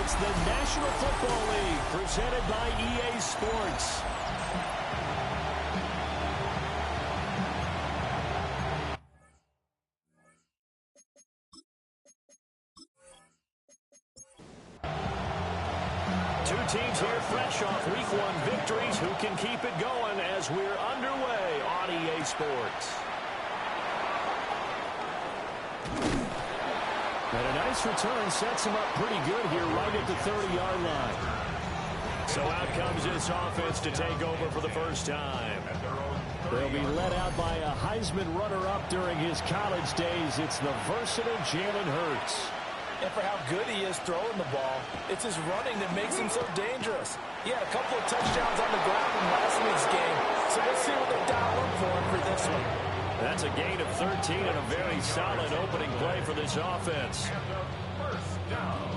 It's the National Football League presented by EA Sports. Two teams here fresh off Week 1 victories. Who can keep it going as we're underway on EA Sports? And a nice return sets him up pretty good here right at the 30-yard line. So out comes this offense to take over for the first time. They'll be led out by a Heisman runner-up during his college days. It's the versatile Jalen Hurts. And for how good he is throwing the ball, it's his running that makes him so dangerous. He had a couple of touchdowns on the ground in last week's game, so let's see what they dial up for him for this one. That's a gain of 13 and a very solid opening play for this offense. First down.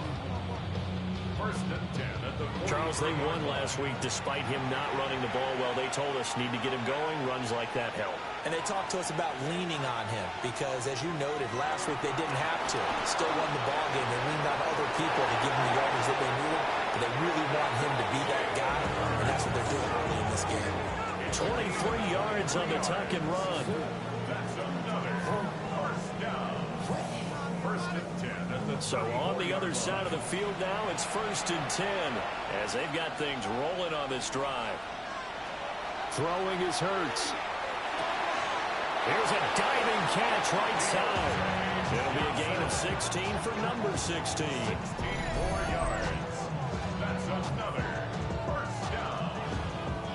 First and 10 at the 40. Charles, they won last week despite him not running the ball well. They told us need to get him going. Runs like that help. And they talked to us about leaning on him because, as you noted, last week they didn't have to. Still won the ball game. They leaned on other people to give them the yardage that they needed. But they really want him to be that guy, and that's what they're doing early in this game. 23 yards on the tuck and run. That's another first down. First and 10 at the 30. So on the other side of the field now, it's first and 10 as they've got things rolling on this drive. Throwing is Hurts. Here's a diving catch right side. It'll be a gain of 16 for number 16. 16 more yards. That's another first down.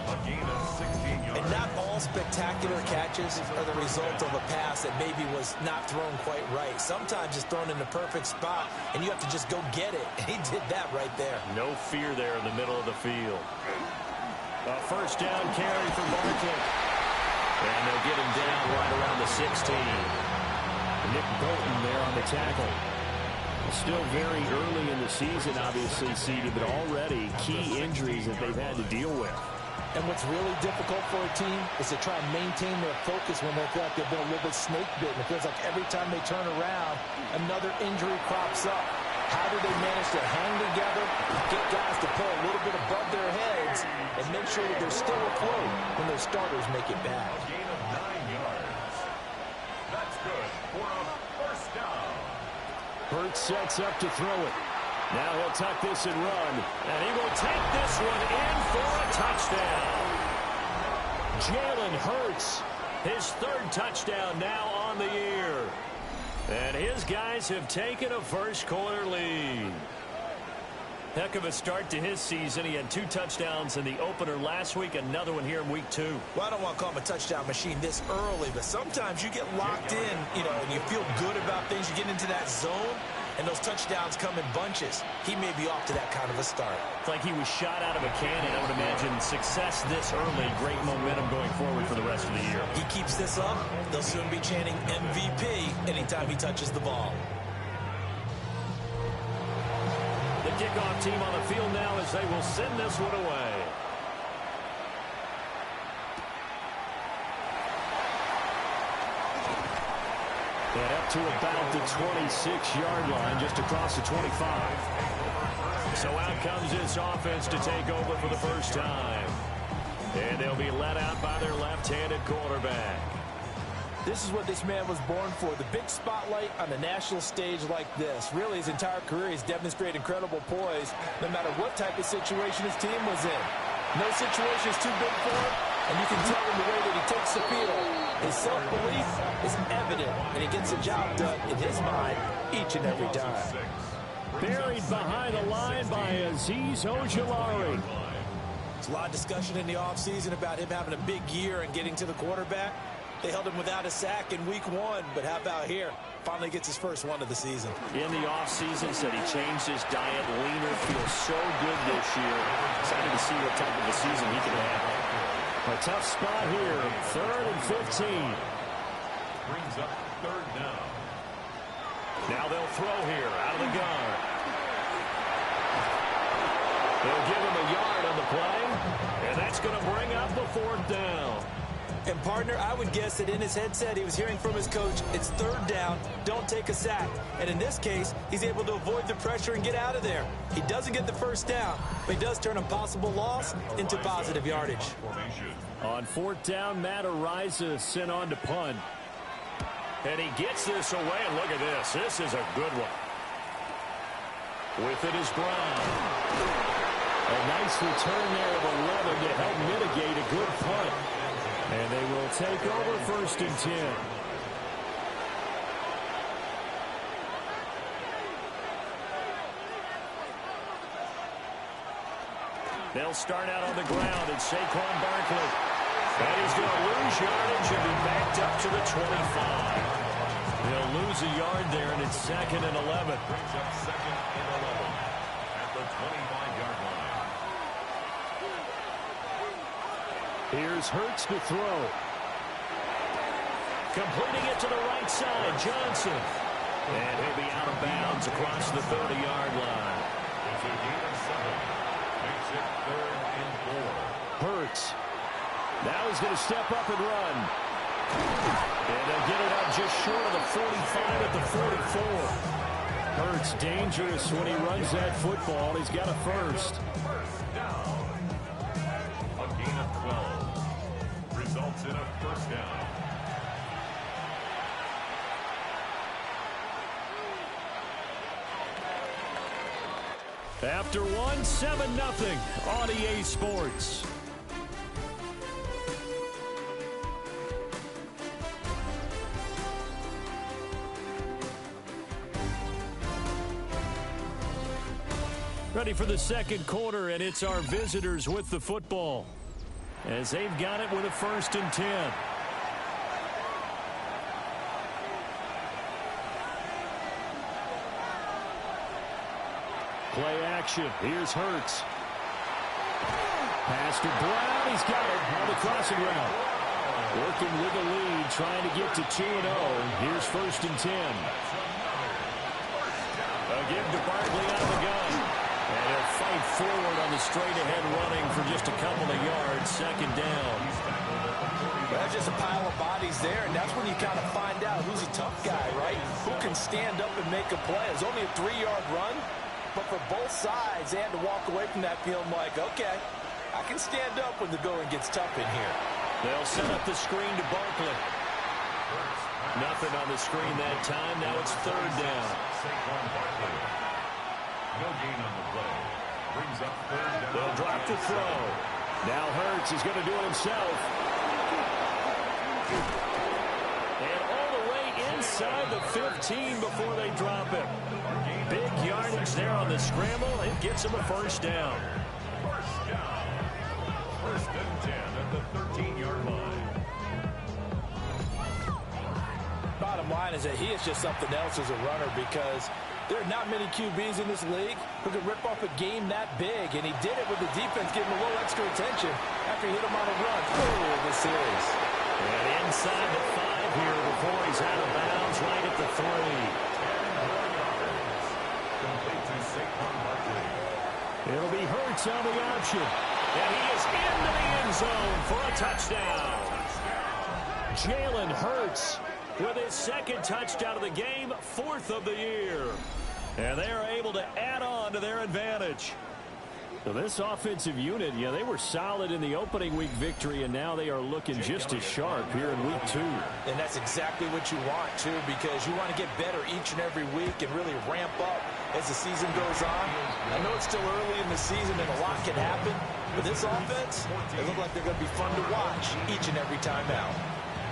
A gain of 16 yards. And not all spectacular catches are the result of a pass that maybe was not thrown quite right. Sometimes it's thrown in the perfect spot, and you have to just go get it. And he did that right there. No fear there in the middle of the field. A first down carry for Barkley. And they'll get him down right around the 16. Nick Bolton there on the tackle. Still very early in the season, obviously, CD, but already key injuries that they've had to deal with. And what's really difficult for a team is to try and maintain their focus when they feel like they've been a little bit snake-bitten. It feels like every time they turn around, another injury crops up. How do they manage to hang together, get guys to pull a little bit above their heads, and make sure that they're still afloat when their starters make it bad? A gain of 9 yards. That's good for a first down. Hurts sets up to throw it. Now he'll tuck this and run. And he will take this one in for a touchdown. Jalen Hurts, his third touchdown now on the year. And his guys have taken a first-quarter lead. Heck of a start to his season. He had 2 touchdowns in the opener last week, another one here in week 2. Well, I don't want to call him a touchdown machine this early, but sometimes you get locked in, and you feel good about things. You get into that zone, and those touchdowns come in bunches. He may be off to that kind of a start. It's like he was shot out of a cannon. I would imagine success this early, great momentum going forward for the rest of the year. He keeps this up, they'll soon be chanting MVP anytime he touches the ball. The kickoff team on the field now as they will send this one away. And up to about the 26-yard line, just across the 25. So out comes this offense to take over for the first time. And they'll be let out by their left-handed quarterback. This is what this man was born for, the big spotlight on the national stage like this. Really, his entire career, he's demonstrated incredible poise, no matter what type of situation his team was in. No situation is too big for him, and you can tell in the way that he takes the field. His self-belief is evident, and he gets the job done, in his mind, each and every time. Buried behind the line by Azeez Ojulari. There's a lot of discussion in the offseason about him having a big year and getting to the quarterback. They held him without a sack in week 1, but how about here? Finally gets his first one of the season. In the offseason, said he changed his diet, leaner, feels so good this year. Excited to see what type of a season he can have. A tough spot here, 3rd and 15. Brings up third down. Now they'll throw here, out of the gun. They'll give him a yard on the play, and that's going to bring up the 4th down. And, partner, I would guess that in his headset he was hearing from his coach, it's third down, don't take a sack. And in this case, he's able to avoid the pressure and get out of there. He doesn't get the first down, but he does turn a possible loss into positive yardage. On fourth down, Matt Ariza sent on to punt. And he gets this away, and look at this. This is a good one. With it is Brown. A nice return there of 11 to help mitigate a good punt. And they will take over first and 10. They'll start out on the ground, and Saquon Barkley. And he's going to lose yardage and be backed up to the 25. They'll lose a yard there, and it's 2nd and 11. Brings up 2nd and 11 at the 25-yard line. Here's Hurts to throw. Completing it to the right side, Johnson. And he'll be out of bounds across the 30-yard line. It's a gain of 7. Makes it 3rd and 4. Hurts. Now he's going to step up and run. And they'll get it up just short of the 45 at the 44. Hurts dangerous when he runs that football. He's got a first. First down. A gain of 12. Results in a first down. After one, 7-0 on EA Sports. Ready for the second quarter, and it's our visitors with the football as they've got it with a 1st and 10. Play action. Here's Hurts. Pass to Brown. He's got it on the crossing route. Working with the lead, trying to get to 2-0. Here's 1st and 10. A give to Barkley out of the gun. And he'll fight forward on the straight-ahead running for just a couple of yards. 2nd down. That's just a pile of bodies there, and that's when you kind of find out who's a tough guy, right? Who can stand up and make a play. It was only a 3-yard run, but for both sides, they had to walk away from that feeling like, okay, I can stand up when the going gets tough in here. They'll set up the screen to Barkley. Nothing on the screen that time. Now it's 3rd down. Saquon Barkley. No gain on the play. Brings up 3rd down. They'll drop the throw. Now Hurts is going to do it himself. And all the way inside the 15 before they drop him. Big yardage there on the scramble. It gets him a 1st down. First down. 1st and 10 at the 13-yard line. Bottom line is that he is just something else as a runner because there are not many QBs in this league who can rip off a game that big, and he did it with the defense giving him a little extra attention after he hit him on a run earlier in the series. And inside the 5 here before he's out of bounds right at the 3. Complete to Saquon Barkley. It'll be Hurts on the option. And he is into the end zone for a touchdown. Jalen Hurts with his 2nd touchdown of the game, 4th of the year. And they are able to add on to their advantage. So this offensive unit, yeah, they were solid in the opening week victory, and now they are looking just as sharp here in week 2. And that's exactly what you want, too, because you want to get better each and every week and really ramp up as the season goes on. I know it's still early in the season and a lot can happen, but this offense, they look like they're going to be fun to watch each and every time out.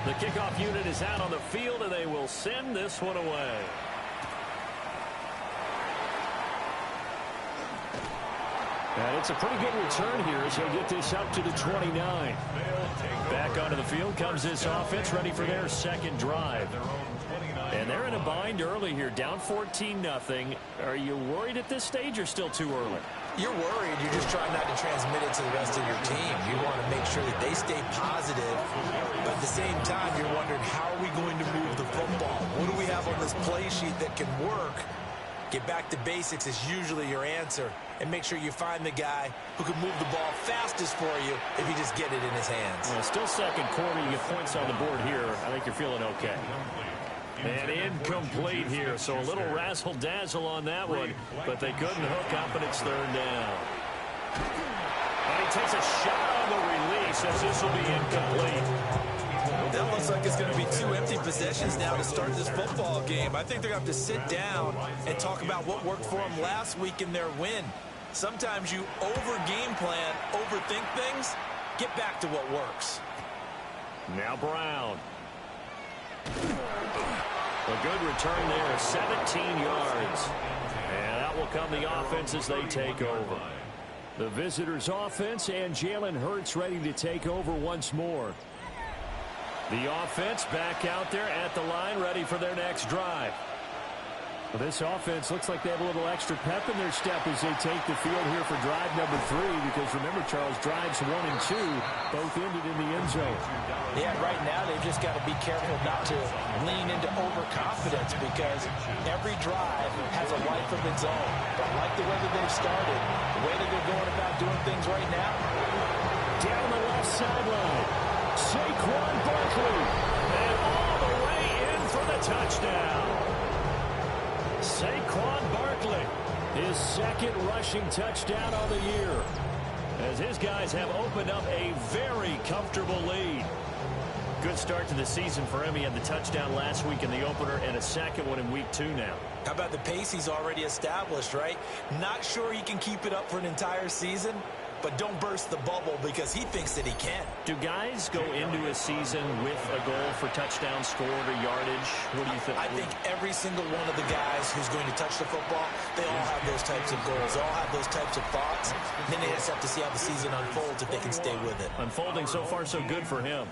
The kickoff unit is out on the field, and they will send this one away. And it's a pretty good return here as he'll get this up to the 29. Back onto the field comes this offense, ready for their 2nd drive. And they're in a bind early here, down 14-0. Are you worried at this stage or still too early? You're worried. You're just trying not to transmit it to the rest of your team. You want to make sure that they stay positive. But at the same time, you're wondering, how are we going to move the football? What do we have on this play sheet that can work Get back to basics is usually your answer. And make sure you find the guy who can move the ball fastest for you if you just get it in his hands. Well, still second quarter. You get points on the board here. I think you're feeling okay. And incomplete here, so a little razzle-dazzle on that one. But they couldn't hook up, and it's third down. And he takes a shot on the release as this will be incomplete. That looks like it's going to be 2 empty possessions now to start this football game. I think they're going to have to sit down and talk about what worked for them last week in their win. Sometimes you over-game plan, overthink things. Get back to what works. Now Brown. A good return there, 17 yards. And that will come the offense as they take over. The visitors' offense and Jalen Hurts ready to take over once more. The offense back out there at the line, ready for their next drive. Well, this offense looks like they have a little extra pep in their step as they take the field here for drive number 3, because remember, Charles, drives 1 and 2 both ended in the end zone. Yeah, right now they've just got to be careful not to lean into overconfidence, because every drive has a life of its own. But like the way that they've started, the way that they're going about doing things right now. Down the left sideline, Saquon Barkley, and all the way in for the touchdown. Saquon Barkley, his second rushing touchdown on the year, as his guys have opened up a very comfortable lead. Good start to the season for him. He had the touchdown last week in the opener and a second one in week 2 now. How about the pace he's already established, right? Not sure he can keep it up for an entire season, but don't burst the bubble because he thinks that he can. Do guys go into a season with a goal for touchdown scored or yardage? What do you think? I think every single one of the guys who's going to touch the football, they all have those types of goals. They all have those types of thoughts. And then they just have to see how the season unfolds if they can stay with it. Unfolding so far so good for him.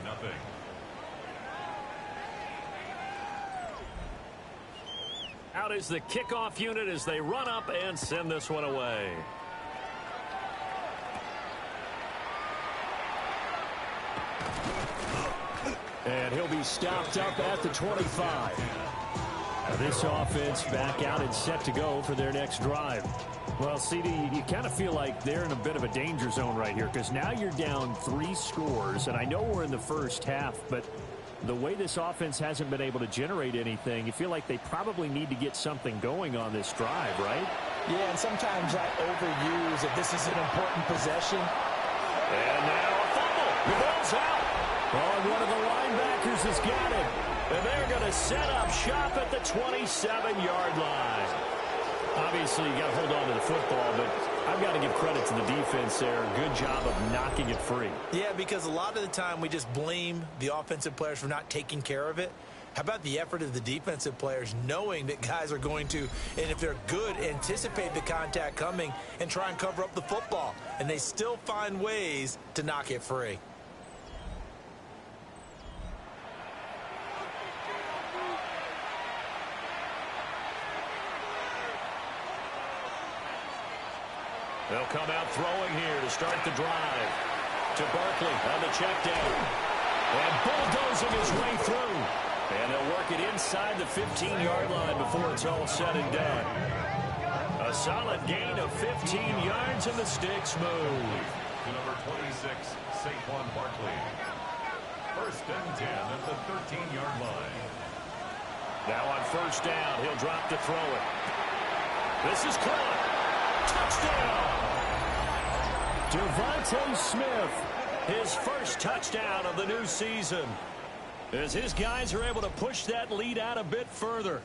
Out is the kickoff unit as they run up and send this one away. And he'll be stopped up at the 25. Now this offense back out and set to go for their next drive. Well, CD, you kind of feel like they're in a bit of a danger zone right here, because now you're down 3 scores, and I know we're in the first half, but the way this offense hasn't been able to generate anything, you feel like they probably need to get something going on this drive, right? Yeah, and sometimes I overuse if this is an important possession. And now a fumble. The ball's out. Oh, one of the linebackers has got it. And they're going to set up shop at the 27-yard line. Obviously, you got to hold on to the football, but I've got to give credit to the defense there. Good job of knocking it free. Yeah, because a lot of the time we just blame the offensive players for not taking care of it. How about the effort of the defensive players knowing that guys are going to, and if they're good, anticipate the contact coming and try and cover up the football. And they still find ways to knock it free. They'll come out throwing here to start the drive. To Barkley on the check down. And bulldozing his way through. And they'll work it inside the 15-yard line before it's all said and done. A solid gain of 15 yards, and the sticks move. To number 26, Saquon Barkley. First and 10 at the 13-yard line. Now on first down, he'll drop to throw it. This is caught. Touchdown! Devontae Smith, his first touchdown of the new season, as his guys are able to push that lead out a bit further.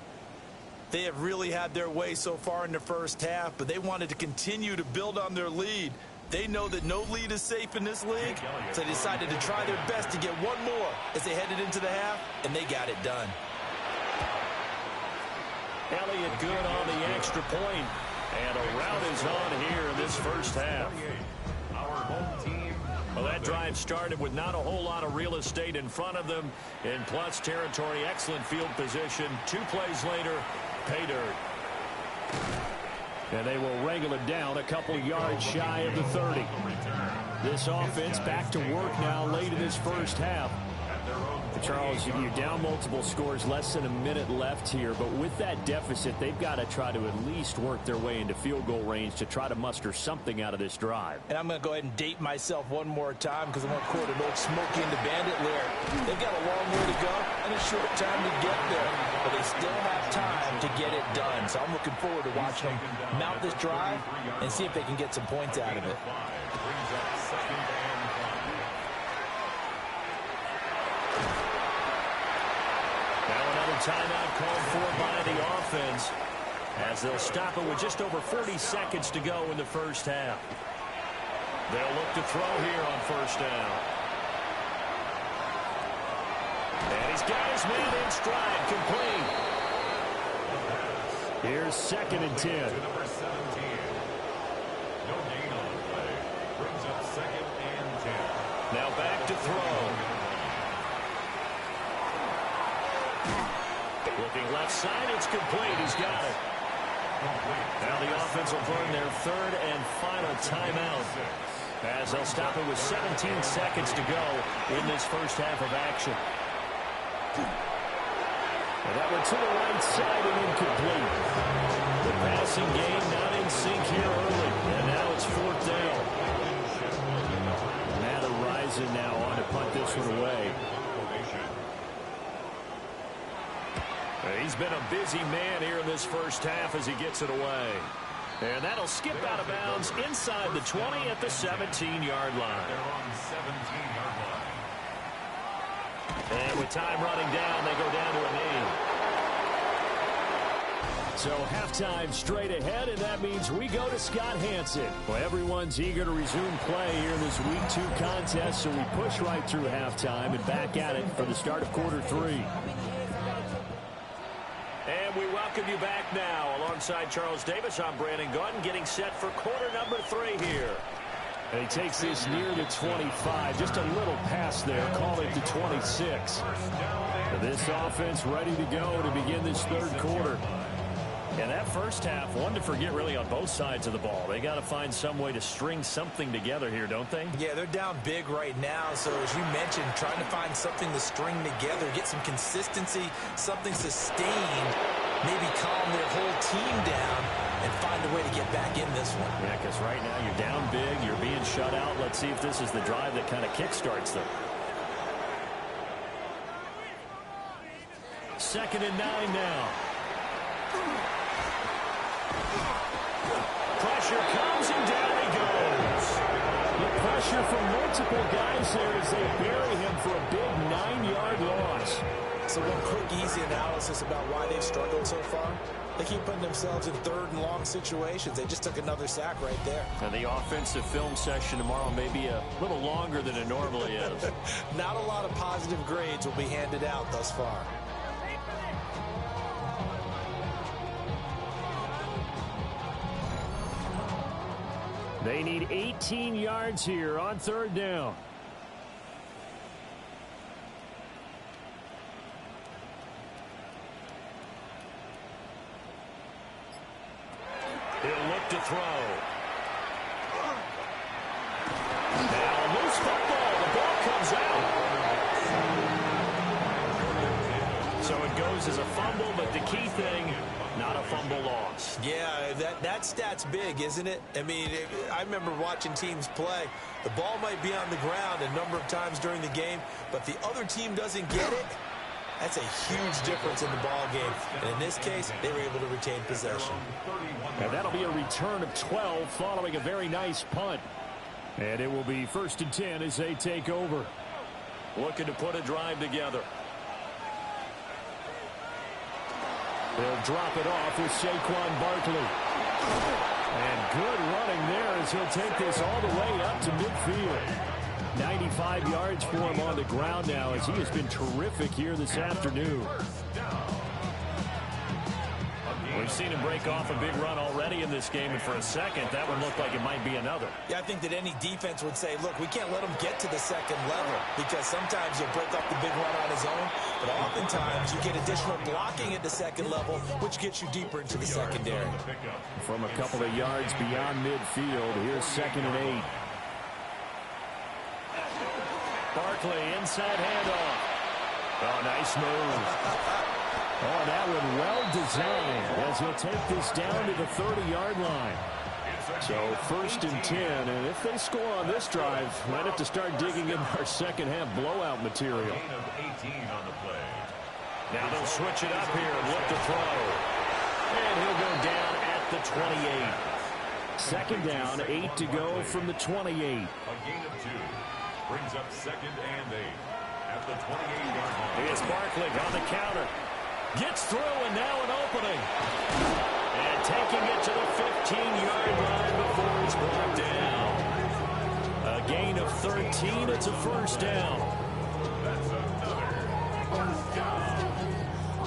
They have really had their way so far in the first half, but they wanted to continue to build on their lead. They know that no lead is safe in this league, so they decided to try their best to get one more as they headed into the half, and they got it done. Elliott good on the extra point. And a rout is on here in this first half. Our home team. Well, that drive started with not a whole lot of real estate in front of them. In plus territory, excellent field position. 2 plays later, pay dirt. And they will wrangle it down a couple yards shy of the 30. This offense back to work now late in this first half. Charles, you're down multiple scores, less than a minute left here, but with that deficit, they've got to try to at least work their way into field goal range to try to muster something out of this drive. And I'm going to go ahead and date myself one more time because I want to quote an old Smokey and the Bandit lyric. They've got a long way to go and a short time to get there, but they still have time to get it done. So I'm looking forward to watching them mount this drive and see if they can get some points out of it. Timeout called for by the offense as they'll stop it with just over 40 seconds to go in the first half. They'll look to throw here on first down. And he's got his man in stride, complete. Here's 2nd and 10. Number 17. No gain on the play. Brings up 2nd and 10. Now back to throw. Looking left side, it's complete. He's got it. Now the offense will burn their 3rd and final timeout as they'll stop it with 17 seconds to go in this first half of action. And that one to the right side and incomplete. The passing game not in sync here early, and now it's 4th down. Matt Arisen now on to punt this one away. He's been a busy man here in this first half as he gets it away. And that'll skip out of bounds inside the 20 at the 17-yard line. They're on 17-yard line. And with time running down, they go down to a knee. So halftime straight ahead, and that means we go to Scott Hanson. Well, everyone's eager to resume play here in this Week 2 contest, so we push right through halftime and back at it for the start of quarter 3. And we welcome you back now. Alongside Charles Davis, I'm Brandon Gunn, getting set for quarter number 3 here. And he takes this near the 25. Just a little pass there. Call it the 26. And this offense ready to go to begin this 3rd quarter. And that first half, one to forget really on both sides of the ball. They got to find some way to string something together here, don't they? Yeah, they're down big right now. So as you mentioned, trying to find something to string together, get some consistency, something sustained, maybe calm their whole team down and find a way to get back in this one. Yeah, because right now you're down big, you're being shut out. Let's see if this is the drive that kind of kickstarts them. 2nd and 9 now. Pressure comes and down he goes. The pressure from multiple guys there as they bury him for a big 9-yard loss. So one quick, easy analysis about why they've struggled so far. They keep putting themselves in 3rd and long situations. They just took another sack right there. And the offensive film session tomorrow may be a little longer than it normally is. Not a lot of positive grades will be handed out thus far. They need 18 yards here on 3rd down. He'll look to throw. Now loose football. The ball comes out. So it goes as a fumble, but the key thing, not a fumble loss. Yeah, that stat's big, isn't it? I mean, I remember watching teams play. The ball might be on the ground a number of times during the game, but the other team doesn't get it. That's a huge difference in the ball game. And in this case, they were able to retain possession. And that'll be a return of 12 following a very nice punt. And it will be 1st and 10 as they take over. Looking to put a drive together. They'll drop it off with Saquon Barkley. And good running there as he'll take this all the way up to midfield. 95 yards for him on the ground now as he has been terrific here this afternoon. We've seen him break off a big run already in this game, and for a second, that one looked like it might be another. Yeah, I think that any defense would say, look, we can't let him get to the 2nd level because sometimes he'll break off the big run on his own, but oftentimes you get additional blocking at the 2nd level, which gets you deeper into the secondary. From a couple of yards beyond midfield, here's 2nd and 8. Barkley inside handoff. Oh, nice move. Oh, that one well designed as he'll take this down to the 30-yard line. So 1st and 10, and if they score on this drive, might have to start digging in our second-half blowout material. Now they'll switch it up here and look to throw. And he'll go down at the 28. 2nd down, 8 to go from the 28. A gain of 2 brings up 2nd and 8 at the 28-yard line. Here's Barkley on the counter. Gets through, and now an opening. And taking it to the 15-yard line before he's brought down. A gain of 13. It's a 1st down. That's another 1st down.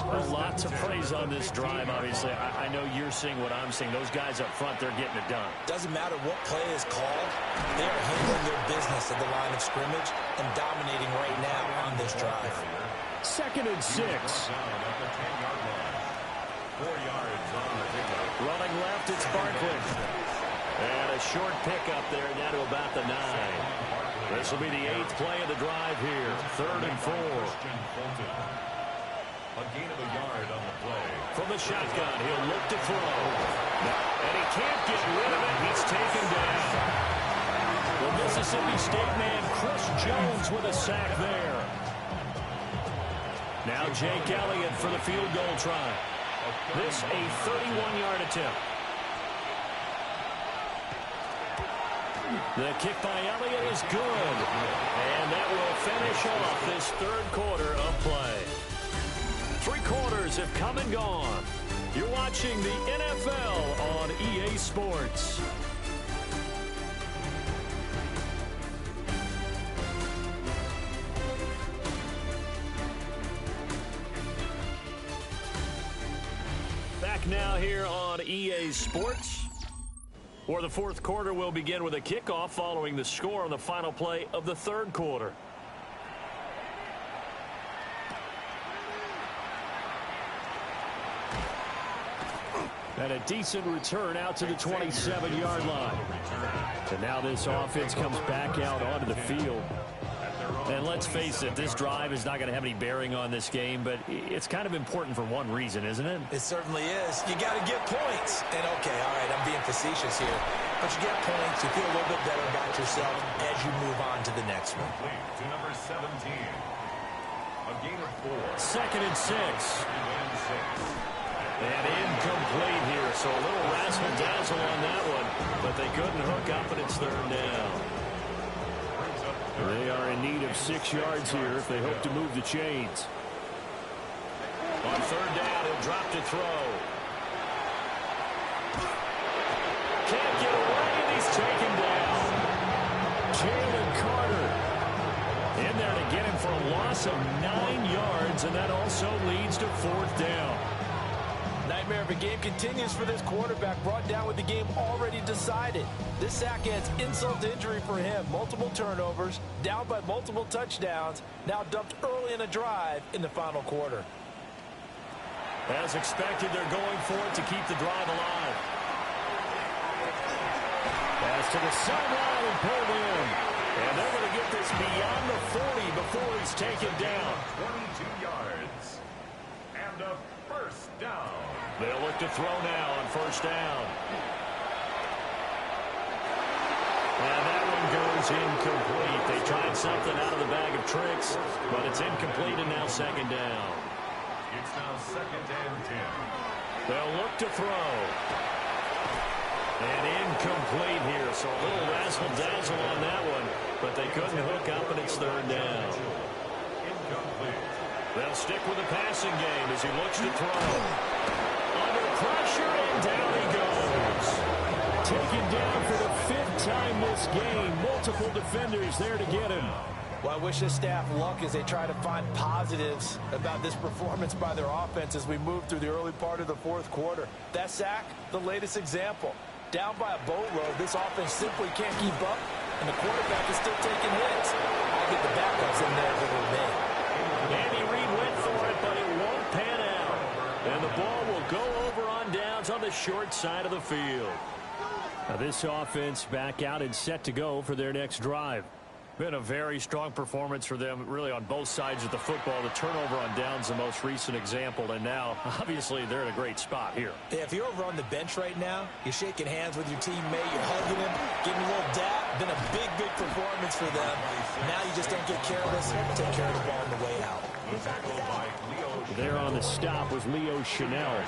A lot to praise on this drive, obviously. I know you're seeing what I'm seeing. Those guys up front, they're getting it done. Doesn't matter what play is called. They are handling their business at the line of scrimmage and dominating right now on this drive. 2nd and 6. 4 yards on the pickup. Running left, it's Barkley. And a short pickup there down to about the 9. This will be the 8th play of the drive here. 3rd and 4. A gain of a yard on the play. From the shotgun, he'll look to throw. And he can't get rid of it. He's taken down. The Mississippi State man, Chris Jones, with a sack there. Now Jake Elliott for the field goal try. This a 31-yard attempt. The kick by Elliott is good. And that will finish off this 3rd quarter of play. 3 quarters have come and gone. You're watching the NFL on EA Sports. Back now here on EA Sports, where the 4th quarter will begin with a kickoff following the score on the final play of the 3rd quarter. And a decent return out to the 27-yard line. And now this offense comes back out onto the field. And let's face it, this drive is not going to have any bearing on this game, but it's kind of important for one reason, isn't it? It certainly is. You got to get points. And, okay, all right, I'm being facetious here. But you get points, you feel a little bit better about yourself as you move on to the next one. To number 17. A gain of 4. 2nd and 6. And incomplete here, so a little razzle-dazzle on that one, but they couldn't hook up, and it's 3rd down. They are in need of 6 yards here if they hope to move the chains. On 3rd down, he'll drop to throw. Can't get away, and he's taken down. Jalen Carter in there to get him for a loss of 9 yards, and that also leads to 4th down. Nightmare of a game continues for this quarterback, brought down with the game already decided. This sack adds insult to injury for him. Multiple turnovers, down by multiple touchdowns, now dumped early in a drive in the final quarter. As expected, they're going for it to keep the drive alive. Pass to the sideline and pulled in. And they're going to get this beyond the 40 before he's taken down. 22 yards. And a 1st down. They'll look to throw now on 1st down. And that one goes incomplete. They tried something out of the bag of tricks, but it's incomplete and now 2nd down. It's now 2nd and 10. They'll look to throw. And incomplete here, so a little razzle-dazzle on that one, but they couldn't hook up, and it's 3rd down. Incomplete. They'll stick with the passing game as he looks to throw. Under pressure, and down he goes. Taken down for the 5th time this game. Multiple defenders there to get him. Well, I wish this staff luck as they try to find positives about this performance by their offense as we move through the early part of the 4th quarter. That sack, the latest example. Down by a boatload, this offense simply can't keep up, and the quarterback is still taking hits. I'll get the backups in there if it were me. Andy Reid went for it, but it won't pan out. And the ball will go over on downs on the short side of the field. Now this offense back out and set to go for their next drive. Been a very strong performance for them, really, on both sides of the football. The turnover on downs, the most recent example, and now, obviously, they're in a great spot here. Yeah, if you're over on the bench right now, you're shaking hands with your teammate, you're hugging him, giving him a little dap. Been a big, big performance for them. Now you just don't get careless. Take care of the ball on the way out. There on the stop was Leo Chanel.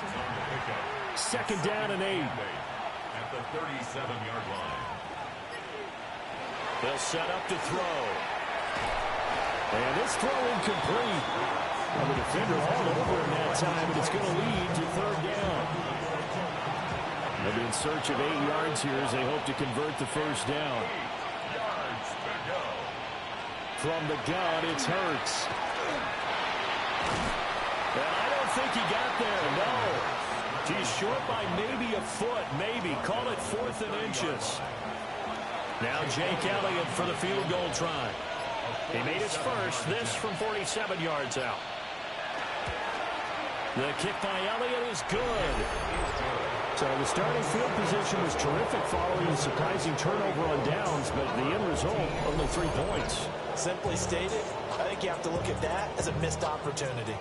2nd down and 8. At the 37-yard line. They'll set up to throw. And this throw incomplete. And the defender all over in that time, and it's going to lead to 3rd down. They'll be in search of 8 yards here as they hope to convert the 1st down. From the gun, it's Hurts. And I don't think he got there, no. He's short by maybe a foot, maybe. Call it 4th and inches. Now Jake Elliott for the field goal try. He made his first, this from 47 yards out. The kick by Elliott is good. So the starting field position was terrific following the surprising turnover on downs, but the end result, only 3 points. Simply stated, I think you have to look at that as a missed opportunity.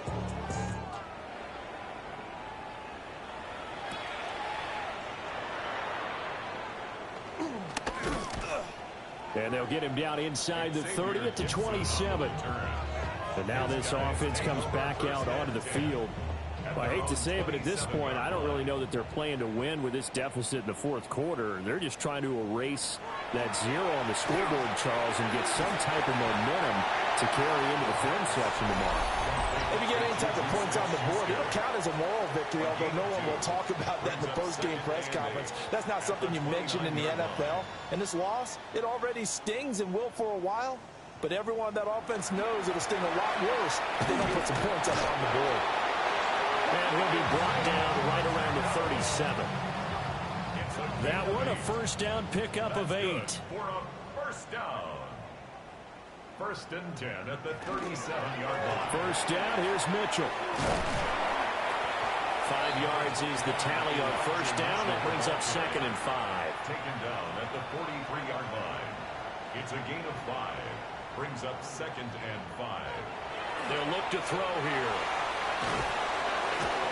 And they'll get him down inside the 30 at the 27. And now this offense comes back out onto the field. Well, I hate to say it, but at this point, I don't really know that they're playing to win with this deficit in the 4th quarter. They're just trying to erase that 0 on the scoreboard, Charles, and get some type of momentum to carry into the film section tomorrow. If you get any type of points on the board, it'll count as a moral victory, although no one will talk about that in the post-game press conference. That's not something you mentioned in the NFL. And this loss, it already stings and will for a while, but everyone on that offense knows it'll sting a lot worse if they don't put some points up on the board. And he'll be brought down right around the 37. That one, a 1st down pickup of 8. For a 1st down. 1st and 10 at the 37-yard line. 1st down, here's Mitchell. 5 yards is the tally on 1st down. That brings up 2nd and 5. Taken down at the 43-yard line. It's a gain of 5. Brings up 2nd and 5. They'll look to throw here.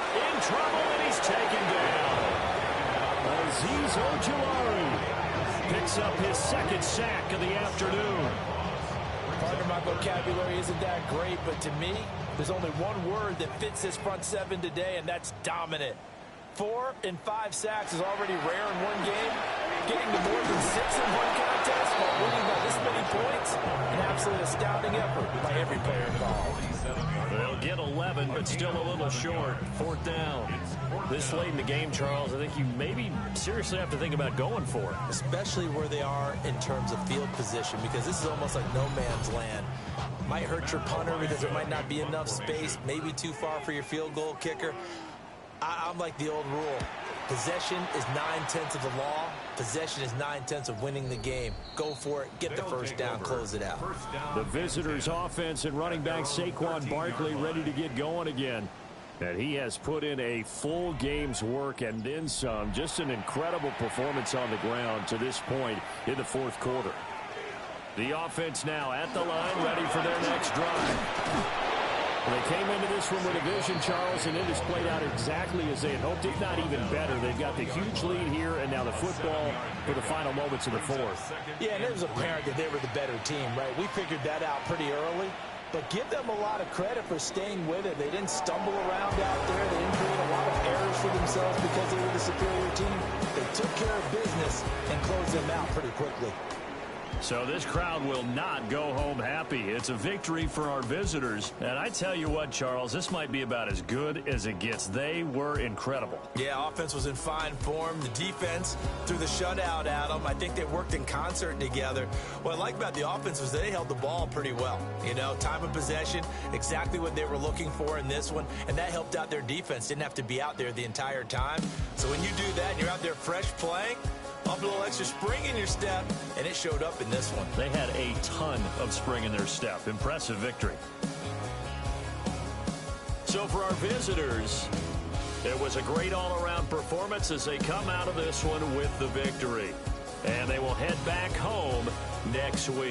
In trouble, and he's taken down. Azeez Ojulari picks up his 2nd sack of the afternoon. Part of my vocabulary isn't that great, but to me, there's only one word that fits this front 7 today, and that's dominant. 4 and 5 sacks is already rare in one game. Getting to more than 6 in one contest while winning by this many points, an absolute astounding effort by every player involved. They'll get 11, but still a little short. 4th down. This late in the game, Charles, I think you maybe seriously have to think about going for it. Especially where they are in terms of field position, because this is almost like no man's land. Might hurt your punter because there might not be enough space, maybe too far for your field goal kicker. I'm like the old rule. Possession is 9/10 of the law. Possession is 9/10 of winning the game. Go for it. Get the 1st down. Close it out. The visitors' offense and running back Saquon Barkley ready to get going again. And he has put in a full game's work and then some. Just an incredible performance on the ground to this point in the 4th quarter. The offense now at the line, ready for their next drive. They came into this one with a vision, Charles, and it has played out exactly as they had hoped, if not even better. They've got the huge lead here, and now the football for the final moments of the 4th. Yeah, and it was apparent that they were the better team, right? We figured that out pretty early, but give them a lot of credit for staying with it. They didn't stumble around out there. They didn't create a lot of errors for themselves because they were the superior team. They took care of business and closed them out pretty quickly. So this crowd will not go home happy. It's a victory for our visitors. And I tell you what, Charles, this might be about as good as it gets. They were incredible. Yeah, offense was in fine form. The defense threw the shutout at them. I think they worked in concert together. What I like about the offense was they held the ball pretty well. You know, time of possession, exactly what they were looking for in this one. And that helped out their defense. Didn't have to be out there the entire time. So when you do that and you're out there fresh playing, up a little extra spring in your step, and it showed up in this one. They had a ton of spring in their step. Impressive victory. So for our visitors, it was a great all-around performance as they come out of this one with the victory. And they will head back home next week.